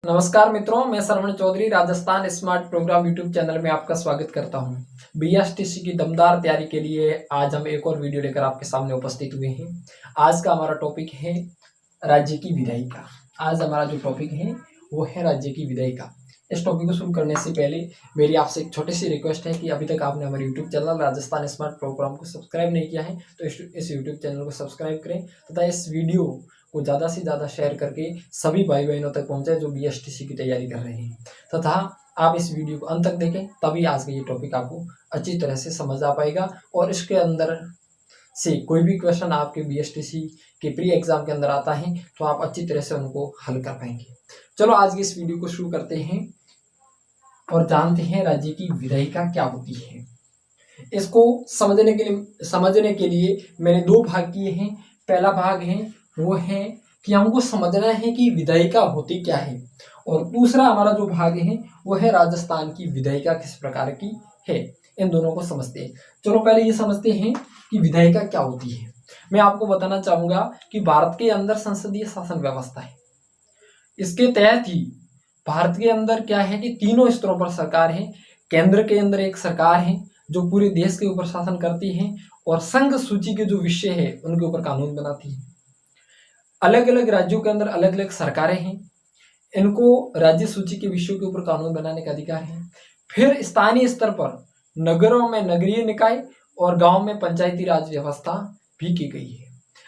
नमस्कार मित्रों, मैं Shravan Chaudhary Rajasthan smart programme YouTube channel में आपका स्वागत करता हूं। बीएसटीसी की दमदार तैयारी के लिए आज हम एक और वीडियो लेकर आपके सामने उपस्थित हुए हैं। आज का हमारा टॉपिक है राज्य की विधायिका। आज हमारा जो टॉपिक है वो है राज्य की विधायिका। इस टॉपिक को शुरू करने से पहले मेरी आपसे एक छोटी सी रिक्वेस्ट है कि अभी तक आपने हमारे YouTube channel Rajasthan smart programme को सब्सक्राइब नहीं किया है तो इस यूट्यूब चैनल को सब्सक्राइब करें तथा इस वीडियो को ज़्यादा से ज़्यादा शेयर करके सभी भाई बहनों तक पहुंचाए जो बीएसटीसी की तैयारी कर रहे हैं तथा आप इस वीडियो को अंत तक देखें, तभी आज का ये टॉपिक आपको अच्छी तरह से समझ आ पाएगा और इसके अंदर से कोई भी क्वेश्चन आपके बीएसटीसी के प्री एग्जाम के अंदर आता है तो आप अच्छी तरह से उनको हल कर पाएंगे। चलो आज की इस वीडियो को शुरू करते हैं और जानते हैं राज्य की विधायिका क्या होती है। इसको समझने के लिए मैंने दो भाग किए हैं। पहला भाग है वो है कि हमको समझना है कि विधायिका होती क्या है, और दूसरा हमारा जो भाग है वो है राजस्थान की विधायिका किस प्रकार की है। इन दोनों को समझते हैं। चलो पहले ये समझते हैं कि विधायिका क्या होती है। मैं आपको बताना चाहूंगा कि भारत के अंदर संसदीय शासन व्यवस्था है। इसके तहत ही भारत के अंदर क्या है कि तीनों स्तरों पर सरकार है। केंद्र के अंदर एक सरकार है जो पूरे देश के ऊपर शासन करती है और संघ सूची के जो विषय है उनके ऊपर कानून बनाती है। अलग अलग राज्यों के अंदर अलग अलग सरकारें हैं, इनको राज्य सूची के विषयों के ऊपर कानून बनाने का अधिकार है। फिर स्थानीय स्तर पर नगरों में नगरीय निकाय और गांव में पंचायती राज व्यवस्था भी की गई है।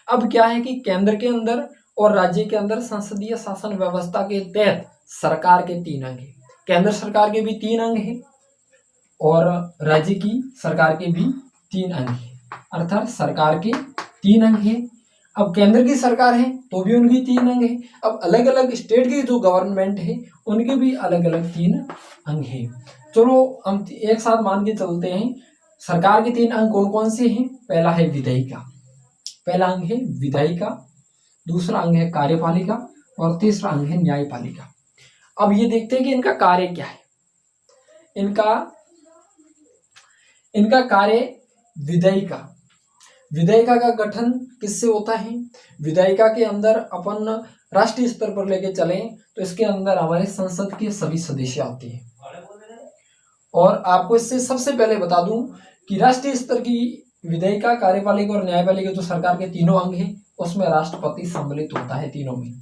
अब क्या है कि केंद्र के अंदर और राज्य के अंदर संसदीय शासन व्यवस्था के तहत सरकार के 3 अंग हैं। केंद्र सरकार के भी 3 अंग हैं और राज्य की सरकार के भी 3 अंग हैं, अर्थात सरकार के 3 अंग हैं। अब केंद्र की सरकार है तो भी उनकी 3 अंग है। अब अलग अलग स्टेट की जो गवर्नमेंट है उनके भी अलग अलग 3 अंग हैं। चलो हम एक साथ मान के चलते हैं। सरकार के 3 अंग कौन कौन से हैं? पहला है विधायिका, पहला अंग है विधायिका, दूसरा अंग है कार्यपालिका और तीसरा अंग है न्यायपालिका। अब ये देखते हैं कि इनका कार्य क्या है। इनका कार्य विधायिका का गठन किससे होता है? विधायिका के अंदर अपन राष्ट्रीय स्तर पर लेके चलें तो इसके अंदर हमारे संसद के सभी सदस्य आते हैं। और आपको इससे सबसे पहले बता दूं कि राष्ट्रीय स्तर की विधायिका, कार्यपालिका और न्यायपालिका जो सरकार के तीनों अंग हैं उसमें राष्ट्रपति सम्मिलित होता है तीनों में।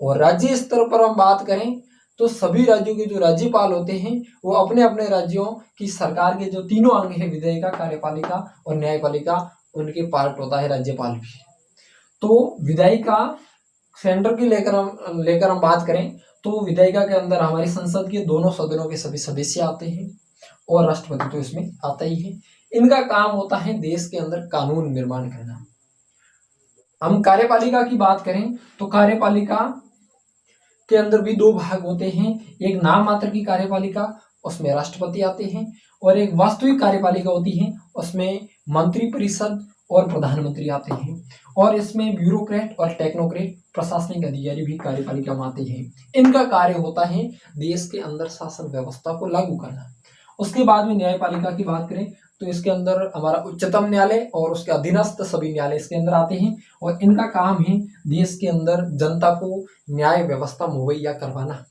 और राज्य स्तर पर हम बात करें तो सभी राज्यों के जो राज्यपाल होते हैं वो अपने अपने राज्यों की सरकार के जो तीनों अंग है विधायिका, कार्यपालिका और न्यायपालिका, उनके पार्ट होता है राज्यपाल भी। तो विधायिका सेंटर की लेकर हम बात करें तो विधायिका के अंदर हमारी संसद के दोनों सदनों के सभी सदस्य आते हैं और राष्ट्रपति तो इसमें आता ही है। इनका काम होता है देश के अंदर कानून निर्माण करना। हम कार्यपालिका की बात करें तो कार्यपालिका के अंदर भी 2 भाग होते हैं। एक नाम मात्र की कार्यपालिका, उसमें राष्ट्रपति आते हैं, और एक वास्तविक कार्यपालिका होती है, उसमें मंत्री परिषद और प्रधानमंत्री आते हैं। और इसमें ब्यूरोक्रेट और टेक्नोक्रेट प्रशासनिक अधिकारी भी कार्यपालिका में आते हैं। इनका कार्य होता है देश के अंदर शासन व्यवस्था को लागू करना। उसके बाद में न्यायपालिका की बात करें तो इसके अंदर हमारा उच्चतम न्यायालय और उसके अधीनस्थ सभी न्यायालय इसके अंदर आते हैं और इनका काम है देश के अंदर जनता को न्याय व्यवस्था मुहैया करवाना।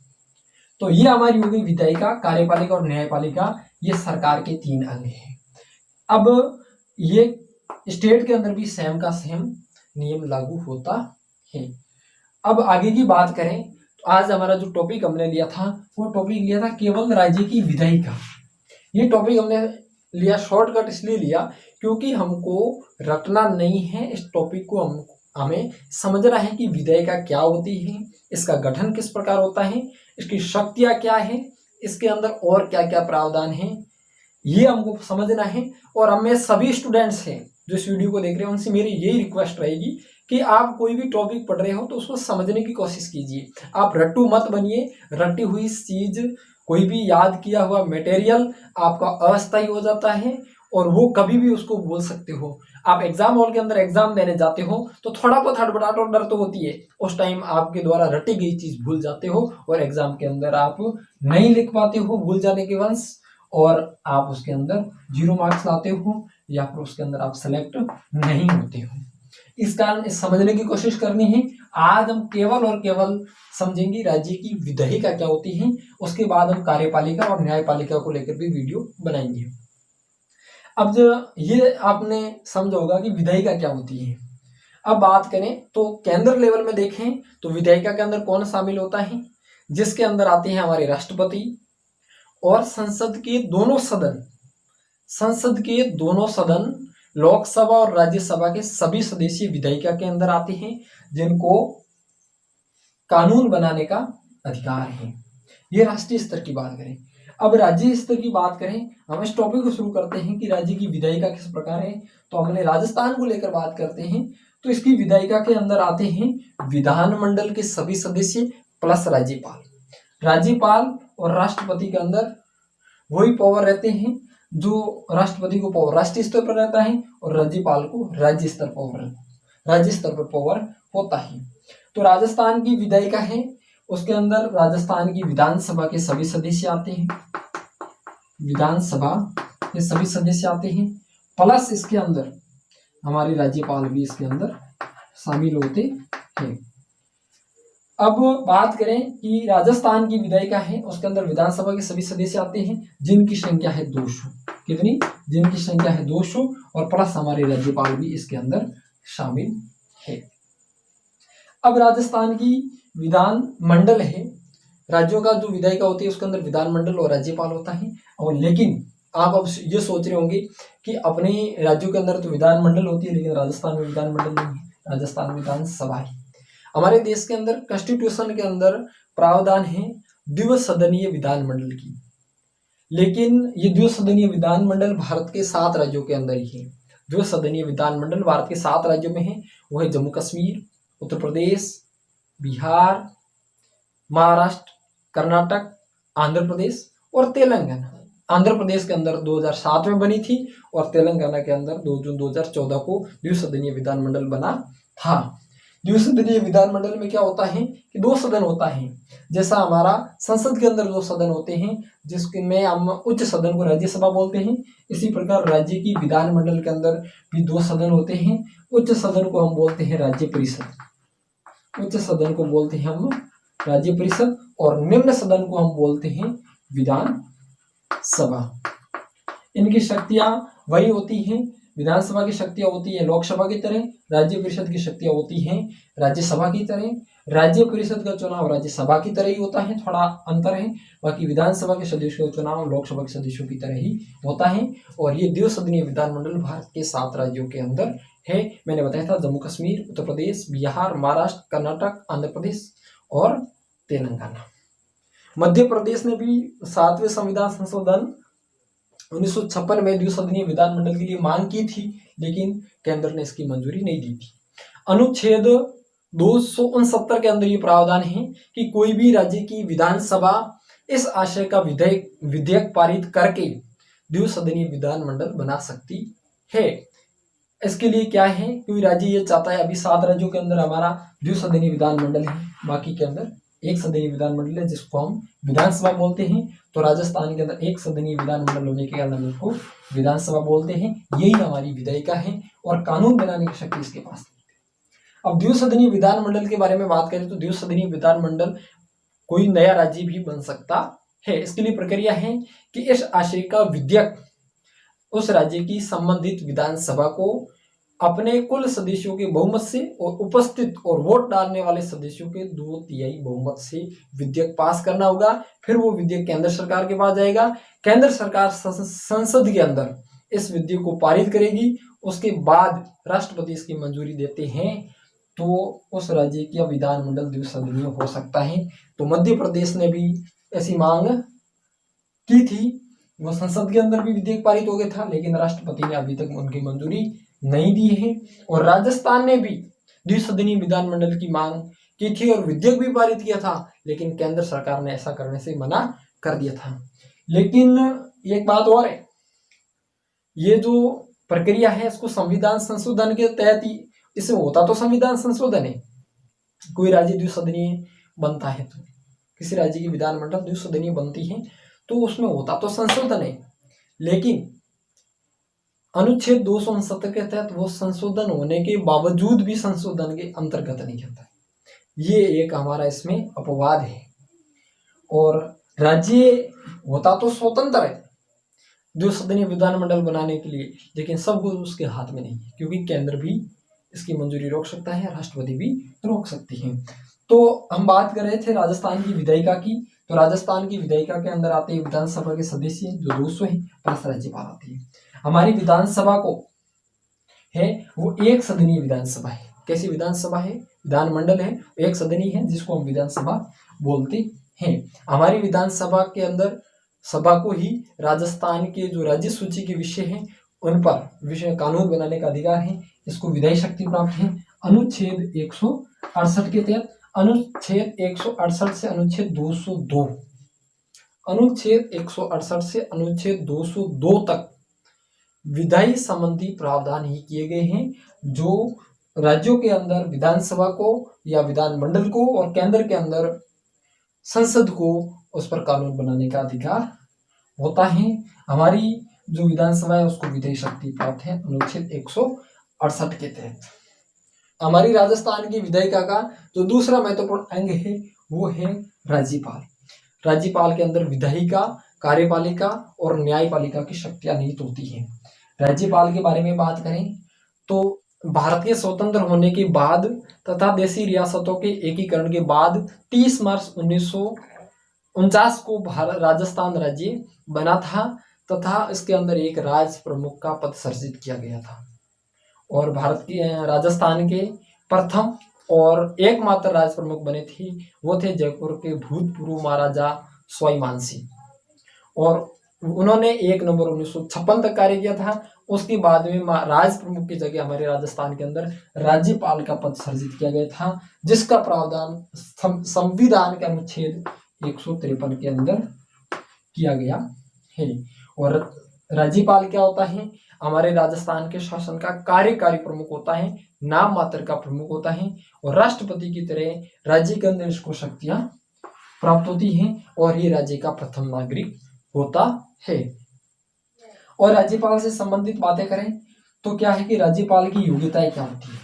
तो ये हमारी हो गई विधायिका, कार्यपालिका और न्यायपालिका, ये सरकार के 3 अंग हैं। अब ये स्टेट के अंदर भी सेम का सेम नियम लागू होता है। अब आगे की बात करें तो आज हमारा जो टॉपिक हमने लिया था वो टॉपिक लिया था केवल राज्य की विधायिका। ये टॉपिक हमने लिया शॉर्टकट इसलिए लिया क्योंकि हमको रटना नहीं है। इस टॉपिक को हमें समझना है कि विधायिका क्या होती है, इसका गठन किस प्रकार होता है, इसकी शक्तियां क्या है, इसके अंदर और क्या क्या प्रावधान है, ये हमको समझना है। और हमें सभी स्टूडेंट्स हैं जो इस वीडियो को देख रहे हैं उनसे मेरी यही रिक्वेस्ट रहेगी कि आप कोई भी टॉपिक पढ़ रहे हो तो उसको समझने की कोशिश कीजिए। आप रट्टू मत बनिए। रटी हुई चीज, कोई भी याद किया हुआ मटेरियल आपका अस्थायी हो जाता है और वो कभी भी उसको भूल सकते हो। आप एग्जाम हॉल के अंदर एग्जाम देने जाते हो तो थोड़ा बहुत हड़बड़ाहट और डर तो होती है। उस टाइम आपके द्वारा रटी गई चीज भूल जाते हो और एग्जाम के अंदर आप नहीं लिख पाते हो भूल जाने के वंश, और आप उसके अंदर 0 मार्क्स लाते हो या फिर उसके अंदर आप सेलेक्ट नहीं होते हो। इस कारण समझने की कोशिश करनी है। आज हम केवल और केवल समझेंगे राज्य की विधायिका क्या होती है, उसके बाद हम कार्यपालिका और न्यायपालिका को लेकर भी वीडियो बनाएंगे। अब जो ये आपने समझा होगा कि विधायिका क्या होती है। अब बात करें तो केंद्र लेवल में देखें तो विधायिका के अंदर कौन शामिल होता है, जिसके अंदर आते हैं हमारे राष्ट्रपति और संसद के दोनों सदन लोकसभा और राज्यसभा के सभी सदस्य विधायिका के अंदर आते हैं, जिनको कानून बनाने का अधिकार है। ये राष्ट्रीय स्तर की बात करें। अब राज्य स्तर की बात करें, हम इस टॉपिक को शुरू करते हैं कि राज्य की विधायिका किस प्रकार है। तो हमने राजस्थान को लेकर बात करते हैं, तो इसकी विधायिका के अंदर आते हैं विधानमंडल के सभी सदस्य प्लस राज्यपाल और राष्ट्रपति के अंदर वही पावर रहते हैं जो राष्ट्रपति को पावर राष्ट्रीय स्तर पर रहता है और राज्यपाल को राज्य स्तर पर पावर होता है। तो राजस्थान की विधायिका है, उसके अंदर राजस्थान की विधानसभा के सभी सदस्य आते हैं, प्लस इसके अंदर हमारे राज्यपाल भी इसके अंदर शामिल होते हैं। अब बात करें कि राजस्थान की विधायिका है, उसके अंदर विधानसभा के सभी सदस्य आते हैं जिनकी संख्या है 200। कितनी? जिनकी संख्या है 200 और प्लस हमारे राज्यपाल भी इसके अंदर शामिल है। अब राजस्थान की विधान मंडल है, राज्यों का जो विधायिका होती है उसके अंदर विधानमंडल और राज्यपाल होता है। और लेकिन आप अब ये सोच रहे होंगे कि अपने राज्यों के अंदर तो विधानमंडल होती है लेकिन राजस्थान में विधानमंडल नहीं है, राजस्थान में विधानसभा है। हमारे देश के अंदर कॉन्स्टिट्यूशन के अंदर प्रावधान है द्विसदनीय विधानमंडल की, लेकिन ये द्विसदनीय विधानमंडल भारत के 7 राज्यों के अंदर ही है। द्विसदनीय विधानमंडल भारत के 7 राज्यों में है, वो है जम्मू कश्मीर, उत्तर प्रदेश, बिहार, महाराष्ट्र, कर्नाटक, आंध्र प्रदेश और तेलंगाना। आंध्र प्रदेश के अंदर 2007 में बनी थी और तेलंगाना के अंदर 2 जून 2014 को द्विसदनीय विधानमंडल बना था। द्विसदनीय विधानमंडल में क्या होता है कि 2 सदन होता है, जैसा हमारा संसद के अंदर 2 सदन होते हैं जिसमें हम उच्च सदन को राज्यसभा बोलते हैं, इसी प्रकार राज्य की विधानमंडल के अंदर भी 2 सदन होते हैं। उच्च सदन को हम बोलते हैं राज्य परिषद, और निम्न सदन को हम बोलते हैं विधानसभा। इनकी शक्तियां वही होती हैं, विधानसभा की शक्तियां होती है लोकसभा की तरह, राज्य परिषद की शक्तियां होती हैं राज्यसभा की तरह। राज्य परिषद का चुनाव राज्यसभा की तरह ही होता है, थोड़ा अंतर है, बाकी विधानसभा के सदस्यों का चुनाव लोकसभा के सदस्यों की तरह ही होता है। और ये द्विसदनीय विधानमंडल भारत के 7 राज्यों के अंदर है। मैंने बताया था जम्मू कश्मीर, उत्तर प्रदेश, बिहार, महाराष्ट्र, कर्नाटक, आंध्र प्रदेश और तेलंगाना। मध्य प्रदेश ने भी 7वें संविधान संशोधन 1956 में द्विसदनीय विधानमंडल के लिए मांग की थी, लेकिन केंद्र ने इसकी मंजूरी नहीं दी थी। अनुच्छेद 269 के अंदर ये प्रावधान है कि कोई भी राज्य की विधानसभा इस आशय का विधेयक पारित करके द्विसदनीय विधानमंडल बना सकती है। इसके लिए क्या है, कोई राज्य ये चाहता है, अभी 7 राज्यों के अंदर हमारा द्विसदनीय विधानमंडल है, बाकी के अंदर एक सदनीय विधानमंडल है जिसको हम विधानसभा बोलते हैं। तो राजस्थान के अंदर एक सदनीय विधानमंडल होने के कारण हम इसको विधानसभा बोलते हैं। यही हमारी विधायिका है और कानून बनाने की शक्ति इसके पास है। अब द्विसदनीय विधानमंडल के बारे में बात करें तो द्विसदनीय विधानमंडल कोई नया राज्य भी बन सकता है। इसके लिए प्रक्रिया है कि इस आशय का विधेयक उस राज्य की संबंधित विधानसभा को अपने कुल सदस्यों के बहुमत से और उपस्थित और वोट डालने वाले सदस्यों के 2/3 बहुमत से विधेयक पास करना होगा। फिर वो विधेयक केंद्र सरकार के पास जाएगा, केंद्र सरकार संसद के अंदर इस विधेयक को पारित करेगी, उसके बाद राष्ट्रपति इसकी मंजूरी देते हैं तो उस राज्य का विधानमंडल द्विसदनीय हो सकता है। तो मध्य प्रदेश ने भी ऐसी मांग की थी, वो संसद के अंदर भी विधेयक पारित हो गया था, लेकिन राष्ट्रपति ने अभी तक उनकी मंजूरी नहीं दी है। और राजस्थान ने भी द्विसदनीय विधानमंडल की मांग की थी और विधेयक भी पारित किया था, लेकिन केंद्र सरकार ने ऐसा करने से मना कर दिया था। लेकिन एक बात और है, ये जो प्रक्रिया है इसको संविधान संशोधन के तहत ही, इसे होता तो संविधान संशोधन है, कोई राज्य द्विसदनीय बनता है तो किसी राज्य की विधानमंडल द्विसदनीय बनती है तो उसमें होता तो संशोधन है, लेकिन अनुच्छेद 269 के तहत वो संशोधन होने के बावजूद भी संशोधन के अंतर्गत नहीं आता है। ये एक हमारा इसमें अपवाद है। और राज्य होता तो स्वतंत्र है द्विसदनीय विधानमंडल बनाने के लिए, लेकिन सब कुछ उसके हाथ में नहीं है, क्योंकि केंद्र भी इसकी मंजूरी रोक सकता है, राष्ट्रपति भी रोक सकती है। तो हम बात कर रहे थे राजस्थान की विधायिका की। तो राजस्थान की विधायिका के अंदर आते हैं विधानसभा के सदस्य जो 200 है, प्लस राज्यपाल आती है। हमारी विधानसभा को है वो एक सदनीय विधानसभा है। कैसी विधानसभा है? विधानमंडल है, एक सदनीय है, जिसको हम विधानसभा बोलते हैं। हमारी विधानसभा के अंदर सभा को ही राजस्थान के जो राज्य सूची के विषय हैं उन पर विषय कानून बनाने का अधिकार है। इसको विधायी शक्ति प्राप्त है अनुच्छेद 168 के तहत। अनुच्छेद 168 से अनुच्छेद 202, अनुच्छेद 168 से अनुच्छेद 202 तक विधायी संबंधी प्रावधान ही किए गए हैं, जो राज्यों के अंदर विधानसभा को या विधानमंडल को और केंद्र के अंदर संसद को उस पर कानून बनाने का अधिकार होता है। हमारी जो विधानसभा है उसको विधायी शक्ति प्राप्त है अनुच्छेद 168 के तहत। हमारी राजस्थान की विधायिका का जो दूसरा महत्वपूर्ण अंग है वो है राज्यपाल। राज्यपाल के अंदर विधायिका, कार्यपालिका और न्यायपालिका की शक्तियां निहित होती हैं। राज्यपाल के बारे में बात करें तो भारतीय स्वतंत्र होने के बाद तथा देशी रियासतों के एकीकरण के बाद 30 मार्च 1949 को राजस्थान राज्य बना था तथा इसके अंदर एक राज प्रमुख का पद सृजित किया गया था। और भारत की राजस्थान के प्रथम और एकमात्र राज प्रमुख बने थे वो थे जयपुर के भूतपूर्व महाराजा सवाई मानसिंह, और उन्होंने 1 नवंबर 1956 तक कार्य किया था। उसके बाद में राज प्रमुख की जगह हमारे राजस्थान के अंदर राज्यपाल का पद सृजित किया गया था, जिसका प्रावधान संविधान के अनुच्छेद 153 के अंदर किया गया है। और राज्यपाल क्या होता है? हमारे राजस्थान के शासन का कार्यकारी प्रमुख होता है, नाम मात्र का प्रमुख होता है, और राष्ट्रपति की तरह राज्य के अंदर इसको शक्तियां प्राप्त होती हैं और ये राज्य का प्रथम नागरिक होता है। और राज्यपाल से संबंधित बातें करें तो क्या है कि राज्यपाल की योग्यताएं क्या होती है,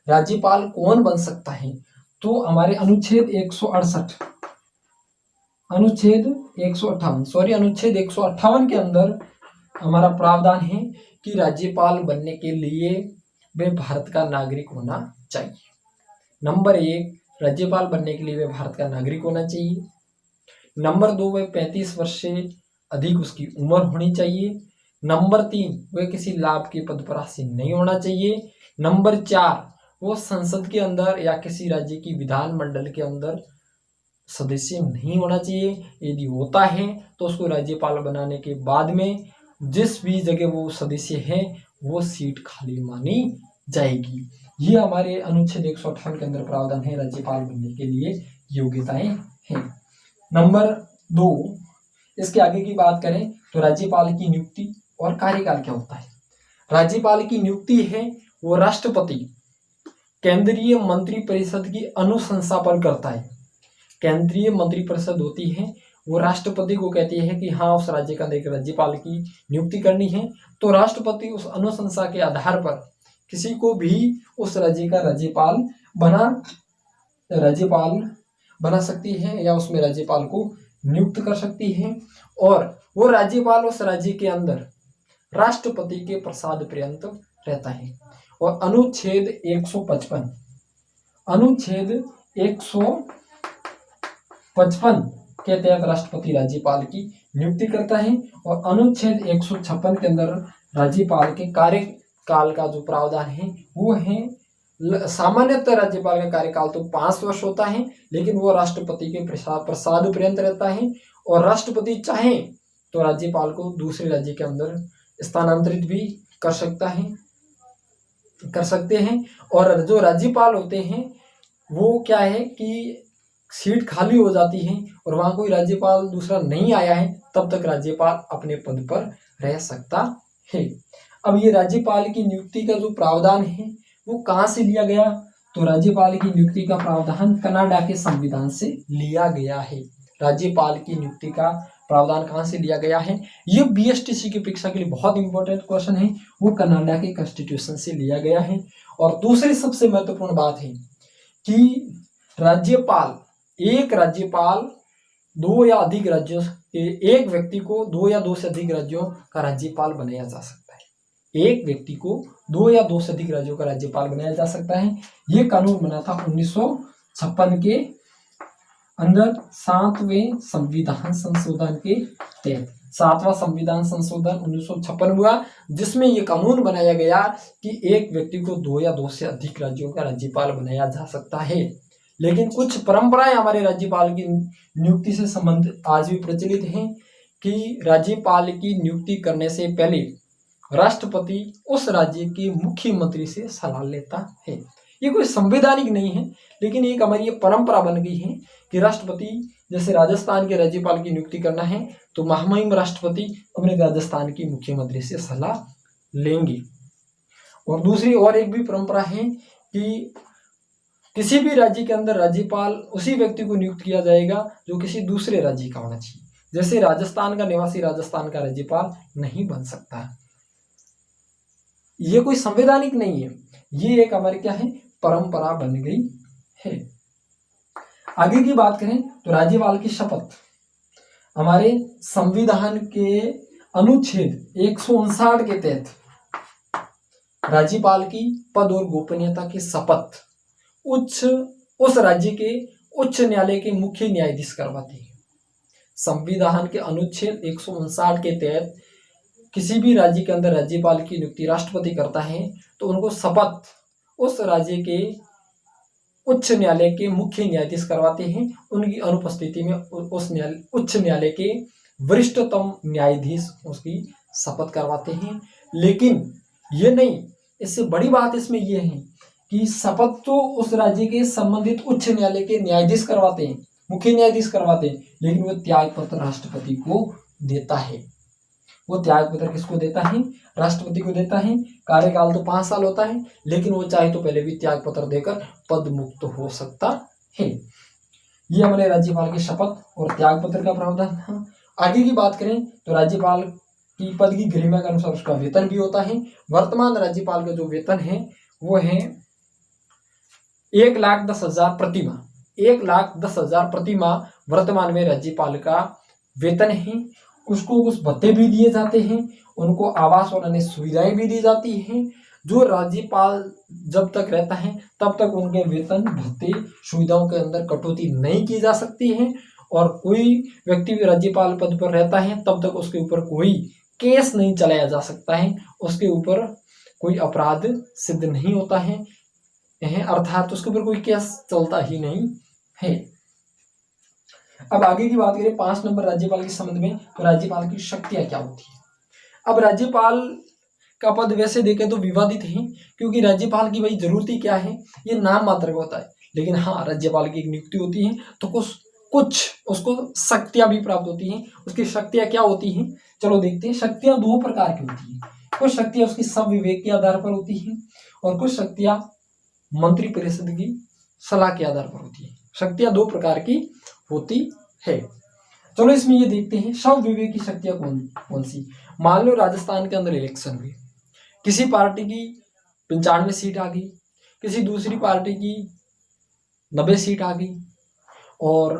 राज्यपाल कौन बन सकता है? तो हमारे अनुच्छेद 158 के अंदर हमारा प्रावधान है कि राज्यपाल बनने के लिए वे भारत का नागरिक होना चाहिए। नंबर 1, राज्यपाल बनने के लिए वे भारत का नागरिक होना चाहिए। नंबर 2, वे 35 वर्ष से अधिक उसकी उम्र होनी चाहिए। नंबर 3, वे किसी लाभ के पद पर आसीन नहीं होना चाहिए। नंबर 4, वो संसद के अंदर या किसी राज्य की विधानमंडल के अंदर सदस्य नहीं होना चाहिए। यदि होता है तो उसको राज्यपाल बनाने के बाद में जिस भी जगह वो सदस्य है वो सीट खाली मानी जाएगी। ये हमारे अनुच्छेद 158 के अंदर प्रावधान है राज्यपाल बनने के लिए योग्यताएं हैं। नंबर 2, इसके आगे की बात करें तो राज्यपाल की नियुक्ति और कार्यकाल क्या होता है। राज्यपाल की नियुक्ति है वो राष्ट्रपति केंद्रीय मंत्रिपरिषद की अनुशंसा पर करता है। केंद्रीय मंत्रिपरिषद होती है वो राष्ट्रपति को कहती है कि हाँ उस राज्य का एक राज्यपाल की नियुक्ति करनी है, तो राष्ट्रपति उस अनुशंसा के आधार पर किसी को भी उस राज्य का राज्यपाल बना सकती है या उसमें राज्यपाल को नियुक्त कर सकती है। और वो राज्यपाल उस राज्य के अंदर राष्ट्रपति के प्रसाद पर्यंत रहता है। और अनुच्छेद 155 के तहत राष्ट्रपति राज्यपाल की नियुक्ति करता है। और अनुच्छेद 156 के अंदर राज्यपाल के कार्यकाल का जो प्रावधान है वो है, सामान्यतः राज्यपाल का कार्यकाल तो 5 वर्ष होता है, लेकिन वो राष्ट्रपति के प्रसाद पर्यंत रहता है। और राष्ट्रपति चाहे तो राज्यपाल को दूसरे राज्य के अंदर स्थानांतरित भी कर सकते हैं। और जो राज्यपाल होते हैं वो क्या है कि सीट खाली हो जाती है और वहां कोई राज्यपाल दूसरा नहीं आया है तब तक राज्यपाल अपने पद पर रह सकता है। अब ये राज्यपाल की नियुक्ति का जो प्रावधान है वो कहाँ से लिया गया? तो राज्यपाल की नियुक्ति का प्रावधान कनाडा के संविधान से लिया गया है। राज्यपाल की नियुक्ति का प्रावधान कहाँ से लिया गया है? ये बीएसटीसी की परीक्षा के लिए बहुत इंपॉर्टेंट क्वेश्चन है, वो कनाडा के कॉन्स्टिट्यूशन से लिया गया है। और दूसरी सबसे महत्वपूर्ण बात है कि राज्यपाल, एक राज्यपाल दो या अधिक राज्यों के एक व्यक्ति को दो या दो से अधिक राज्यों का राज्यपाल बनाया जा सकता है। एक व्यक्ति को दो या दो से अधिक राज्यों का राज्यपाल बनाया जा सकता है। ये कानून बना था 1956 के अंदर 7वें संविधान संशोधन के तहत। 7वां संविधान संशोधन 1956 हुआ, जिसमें यह कानून बनाया गया कि एक व्यक्ति को दो या दो से अधिक राज्यों का राज्यपाल बनाया जा सकता है। लेकिन कुछ परंपराएं हमारे राज्यपाल की नियुक्ति से संबंधित आज भी प्रचलित हैं कि राज्यपाल की नियुक्ति करने से पहले राष्ट्रपति उस राज्य के मुख्यमंत्री से सलाह लेता है। ये कोई संवैधानिक नहीं है, लेकिन एक हमारी ये परंपरा बन गई है कि राष्ट्रपति, जैसे राजस्थान के राज्यपाल की नियुक्ति करना है तो महामहिम राष्ट्रपति अपने राजस्थान की मुख्यमंत्री से सलाह लेंगे। और दूसरी और एक भी परंपरा है कि किसी भी राज्य के अंदर राज्यपाल उसी व्यक्ति को नियुक्त किया जाएगा जो किसी दूसरे राज्य का होना चाहिए। जैसे राजस्थान का निवासी राजस्थान का राज्यपाल नहीं बन सकता। ये कोई संवैधानिक नहीं है, ये एक हमारी क्या है, परंपरा बन गई है। आगे की बात करें तो राज्यपाल की शपथ हमारे संविधान के अनुच्छेद 159 के तहत राज्यपाल की पद और गोपनीयता की शपथ उस राज्य के उच्च न्यायालय के मुख्य न्यायाधीश करवाते हैं। संविधान के अनुच्छेद 159 के तहत किसी भी राज्य के अंदर राज्यपाल की नियुक्ति राष्ट्रपति करता है तो उनको शपथ उस राज्य के उच्च न्यायालय के मुख्य न्यायाधीश करवाते हैं। उनकी अनुपस्थिति में उस उच्च न्यायालय के वरिष्ठतम न्यायाधीश उसकी शपथ करवाते हैं। लेकिन ये नहीं, इससे बड़ी बात इसमें यह है कि शपथ तो उस राज्य के संबंधित उच्च न्यायालय के न्यायाधीश करवाते हैं, मुख्य न्यायाधीश करवाते हैं, लेकिन वो त्याग पत्र राष्ट्रपति को देता है। वो त्याग पत्र किसको देता है? राष्ट्रपति को देता है। कार्यकाल तो 5 साल होता है, लेकिन वो चाहे तो पहले भी त्याग पत्र देकर पद मुक्त हो सकता है। ये हमारे राज्यपाल की शपथ और त्याग पत्र का प्रावधान था। आगे की बात करें तो राज्यपाल की पद की गरिमा के अनुसार उसका वेतन भी होता है। वर्तमान राज्यपाल का जो वेतन है वो है 1,10,000 प्रति माह। 1,10,000 प्रति माह वर्तमान में राज्यपाल का वेतन है। उसको कुछ भत्ते भी दिए जाते हैं, उनको आवास और अन्य सुविधाएं भी दी जाती हैं। जो राज्यपाल जब तक रहता है तब तक उनके वेतन भत्ते सुविधाओं के अंदर कटौती नहीं की जा सकती है। और कोई व्यक्ति भी राज्यपाल पद पर रहता है तब तक उसके ऊपर कोई केस नहीं चलाया जा सकता है, उसके ऊपर कोई अपराध सिद्ध नहीं होता है, अर्थात उसके ऊपर कोई केस चलता ही नहीं है। अब आगे की बात करें 5 नंबर राज्यपाल के संबंध में, तो राज्यपाल की शक्तियां क्या होती है। अब राज्यपाल का पद वैसे देखें तो विवादित है, क्योंकि राज्यपाल की भाई जरूरत ही क्या है, ये नाम मात्र का होता है। लेकिन हाँ, राज्यपाल की एक नियुक्ति होती है तो कुछ उसको शक्तियां भी प्राप्त होती हैं। उसकी शक्तियां क्या होती हैं, चलो देखते हैं। शक्तियां 2 प्रकार की होती हैं। कुछ शक्तियां उसकी संविवेक के आधार पर होती हैं और कुछ शक्तियां मंत्रिपरिषद की सलाह के आधार पर होती है। शक्तियां 2 प्रकार की होती है। चलो इसमें ये देखते हैं स्वविवेक की शक्तियां कौन सी। मान लो राजस्थान के अंदर इलेक्शन हुई, किसी पार्टी की 95 सीट आ गई, किसी दूसरी पार्टी की 90 सीट आ गई और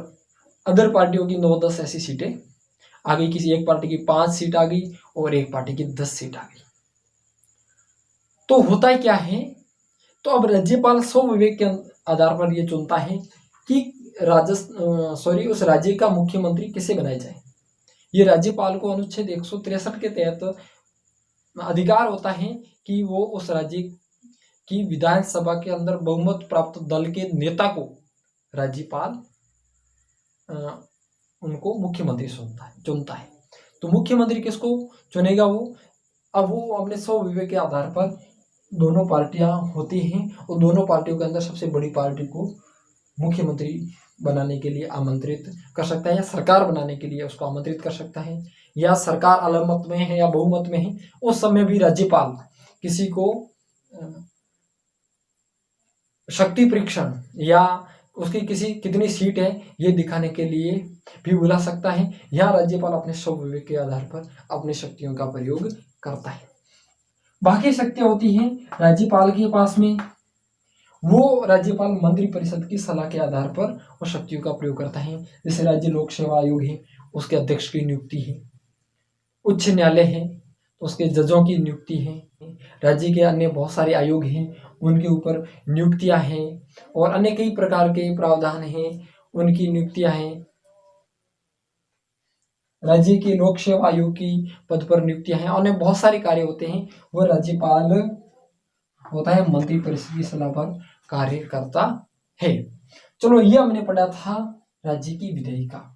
अदर पार्टियों की 9-10 ऐसी सीटें आ गई। किसी एक पार्टी की 5 सीट आ गई और एक पार्टी की 10 सीट आ गई। तो होता है क्या है, तो अब राज्यपाल स्वविवेक के आधार पर यह चुनता है कि उस राज्य का मुख्यमंत्री किसे बनाया जाए। ये राज्यपाल को अनुच्छेद 163 के तहत अधिकार होता है कि वो उस राज्य की विधानसभा के अंदर बहुमत प्राप्त दल के नेता को राज्यपाल उनको मुख्यमंत्री चुनता है। तो मुख्यमंत्री किसको चुनेगा वो, अब वो अपने स्वविवेक के आधार पर दोनों पार्टियां होती हैं और दोनों पार्टियों के अंदर सबसे बड़ी पार्टी को मुख्यमंत्री बनाने के लिए आमंत्रित कर सकता है, या सरकार बनाने के लिए उसको आमंत्रित कर सकता है, या सरकार अलमत में है या बहुमत में है, उस समय भी राज्यपाल किसी को शक्ति परीक्षण या उसकी कितनी सीट है ये दिखाने के लिए भी बुला सकता है। यहाँ राज्यपाल अपने स्वविवेक के आधार पर अपनी शक्तियों का प्रयोग करता है। बाकी शक्तियां होती हैं राज्यपाल के पास में, वो राज्यपाल मंत्रिपरिषद की सलाह के आधार पर वो शक्तियों का प्रयोग करता है। जैसे राज्य लोक सेवा आयोग है, उसके अध्यक्ष की नियुक्ति है। उच्च न्यायालय है तो उसके जजों की नियुक्ति है। राज्य के अन्य बहुत सारे आयोग हैं, उनके ऊपर नियुक्तियां हैं, और अन्य कई प्रकार के प्रावधान हैं, उनकी नियुक्तियां हैं। राज्य के लोक सेवा आयोग की पद पर नियुक्तियां हैं, और बहुत सारे कार्य होते हैं। वह राज्यपाल होता है, मंत्रिपरिषद की सलाह पर कार्य करता है। चलो, ये हमने पढ़ा था राज्य की विधायिका।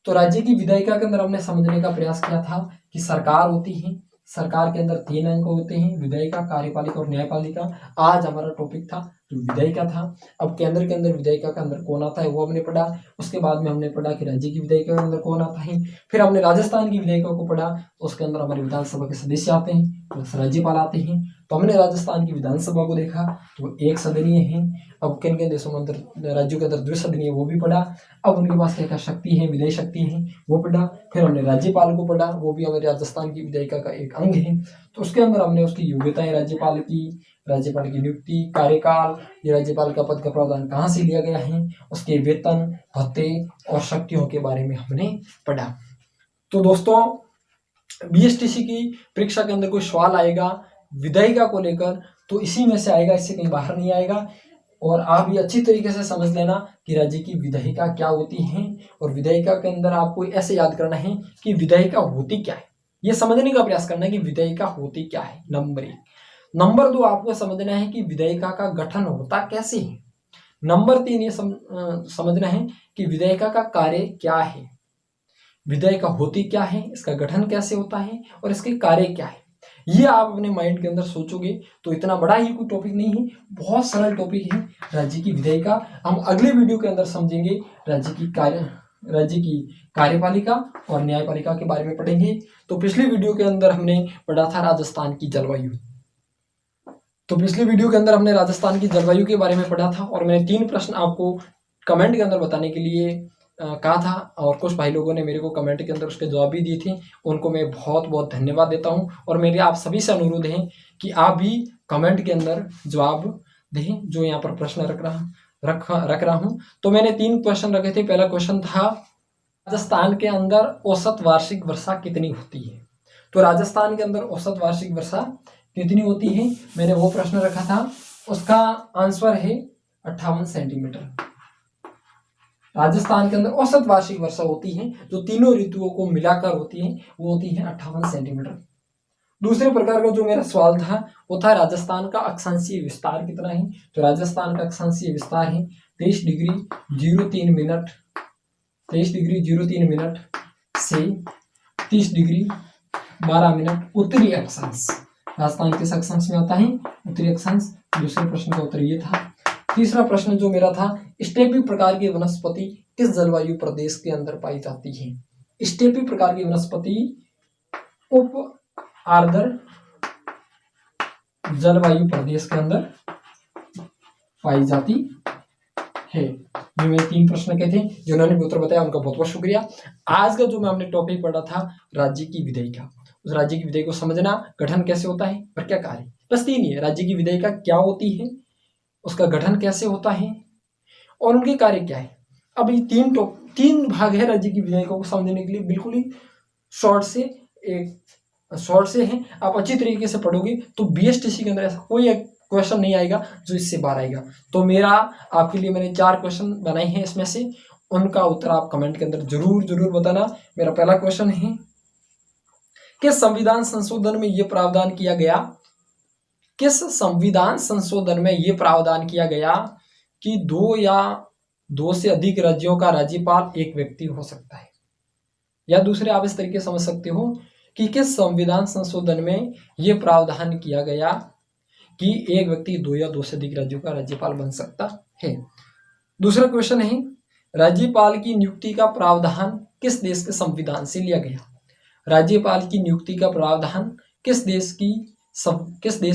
तो राज्य की विधायिका के अंदर हमने समझने का प्रयास किया था कि सरकार होती है, सरकार के अंदर 3 अंग होते हैं, विधायिका, कार्यपालिका और न्यायपालिका। आज हमारा टॉपिक था जो विधायिका था। अब केंद्र के अंदर विधायिका के अंदर कौन आता है वो हमने पढ़ा। उसके बाद में हमने पढ़ा कि राज्य की विधायिका के अंदर कौन आता है। फिर हमने राजस्थान की विधायिका को पढ़ा, उसके अंदर हमारे विधानसभा के सदस्य आते हैं, प्लस राज्यपाल आते हैं। तो हमने राजस्थान की विधानसभा को देखा तो 1 सदनीय है। अब किन किन देशों के अंदर, राज्यों के अंदर 2 सदनीय, वो भी पढ़ा। अब उनके पास क्या क्या शक्ति है, विधायी शक्ति है, वो पढ़ा। फिर हमने राज्यपाल को पढ़ा, वो भी हमारे राजस्थान की विधायिका का एक अंग है। तो उसके अंदर हमने उसकी योग्यताएं, राज्यपाल की नियुक्ति, कार्यकाल, ये राज्यपाल का पद का प्रावधान कहाँ से लिया गया है, उसके वेतन, भत्ते और शक्तियों के बारे में हमने पढ़ा। तो दोस्तों, बीएसटीसी की परीक्षा के अंदर कोई सवाल आएगा विधायिका को लेकर तो इसी में से आएगा, इससे कहीं बाहर नहीं आएगा। और आप ये अच्छी तरीके से समझ लेना कि राज्य की विधायिका क्या होती है, और विधायिका के अंदर आपको ऐसे याद करना है कि विधायिका होती क्या है, ये समझने का प्रयास करना है कि विधायिका होती क्या है, नंबर 1। नंबर 2, आपको समझना है कि विधायिका का गठन होता कैसे है। नंबर 3, ये समझना है कि विधायिका का कार्य क्या है, विधायिका होती क्या है, इसका गठन कैसे होता है, और इसके कार्य क्या है। ये आप अपने माइंड के अंदर सोचोगे तो इतना बड़ा ही कोई टॉपिक नहीं है, बहुत सरल टॉपिक है राज्य की विधायिका। हम अगले वीडियो के अंदर समझेंगे राज्य की कार्यपालिका और न्यायपालिका के बारे में पढ़ेंगे। तो पिछले वीडियो के अंदर हमने पढ़ा था राजस्थान की जलवायु। तो पिछले वीडियो के अंदर हमने राजस्थान की जलवायु के बारे में पढ़ा था, और मैंने 3 प्रश्न आपको कमेंट के अंदर बताने के लिए कहा था, और कुछ भाई लोगों ने मेरे को कमेंट के अंदर उसके जवाब भी दिए थे। उनको मैं बहुत बहुत धन्यवाद देता हूं, और मेरे आप सभी से अनुरोध है कि आप भी कमेंट के अंदर जवाब दें जो यहाँ पर प्रश्न रख रहा हूं। तो मैंने 3 क्वेश्चन रखे थे। पहला क्वेश्चन था राजस्थान के अंदर औसत वार्षिक वर्षा कितनी होती है। तो राजस्थान के अंदर औसत वार्षिक वर्षा कितनी होती है, मैंने वो प्रश्न रखा था। उसका आंसर है 58 सेंटीमीटर। राजस्थान के अंदर औसत वार्षिक वर्षा होती है जो तीनों ऋतुओं को मिलाकर होती है, वो होती है 58 सेंटीमीटर। दूसरे प्रकार का जो मेरा सवाल था वो था राजस्थान का अक्षांशीय विस्तार कितना है। तो राजस्थान का अक्षांशीय विस्तार है 23 डिग्री 03 मिनट 23 डिग्री 03 मिनट से 30 डिग्री 12 मिनट उत्तरी अक्षांश। राजस्थान किस अक्षांश में आता है, उत्तरी अक्षांश। दूसरे प्रश्न का उत्तर ये था। तीसरा प्रश्न जो मेरा था, स्टेपी प्रकार की वनस्पति किस जलवायु प्रदेश के अंदर पाई जाती है। स्टेपी प्रकार की वनस्पति उप आर्द्र जलवायु प्रदेश के अंदर पाई जाती है। ये मेरे 3 प्रश्न के थे, जिन्होंने भी उत्तर बताया उनका बहुत बहुत शुक्रिया। आज का जो मैं हमने टॉपिक पढ़ा था राज्य की विधायिका, उस राज्य की विधायिका को समझना, गठन कैसे होता है और क्या कार्य, बस 3 ही है। राज्य की विधायिका क्या होती है, उसका गठन कैसे होता है और उनके कार्य क्या है। अब ये 3 भाग है राज्य की विधायिका को समझने के लिए, बिल्कुल ही शॉर्ट से हैं। आप अच्छी तरीके से पढ़ोगे तो बीएसटीसी के अंदर ऐसा कोई क्वेश्चन नहीं आएगा जो इससे बाहर आएगा। तो मेरा आपके लिए मैंने 4 क्वेश्चन बनाए हैं, इसमें से उनका उत्तर आप कमेंट के अंदर जरूर बताना। मेरा पहला क्वेश्चन है कि संविधान संशोधन में यह प्रावधान किया गया, किस संविधान संशोधन में यह प्रावधान किया गया कि 2 या 2 से अधिक राज्यों का राज्यपाल एक व्यक्ति हो सकता है। या दूसरे आप इस तरीके समझ सकते हो कि किस संविधान संशोधन में यह प्रावधान किया गया कि एक व्यक्ति 2 या 2 से अधिक राज्यों का राज्यपाल बन सकता है। दूसरा क्वेश्चन है राज्यपाल की नियुक्ति का प्रावधान किस देश के संविधान से लिया गया। राज्यपाल की नियुक्ति का प्रावधान किस देश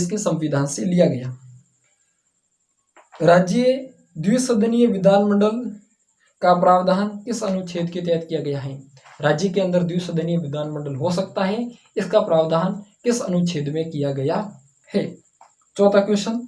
के संविधान से लिया गया। राज्य द्विसदनीय विधानमंडल का प्रावधान किस अनुच्छेद के तहत किया गया है। राज्य के अंदर द्विसदनीय विधानमंडल हो सकता है, इसका प्रावधान किस अनुच्छेद में किया गया है। चौथा क्वेश्चन,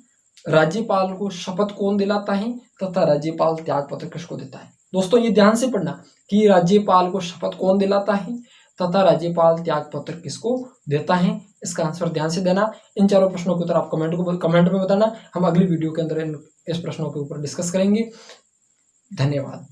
राज्यपाल को शपथ कौन दिलाता है तथा राज्यपाल त्याग पत्र किसको देता है। दोस्तों ये ध्यान से पढ़ना कि राज्यपाल को शपथ कौन दिलाता है तथा राज्यपाल त्याग पत्र किसको देता है। इसका आंसर ध्यान से देना। इन चारों प्रश्नों के उत्तर आप कमेंट में बताना। हम अगली वीडियो के अंदर इस प्रश्नों के ऊपर डिस्कस करेंगे। धन्यवाद।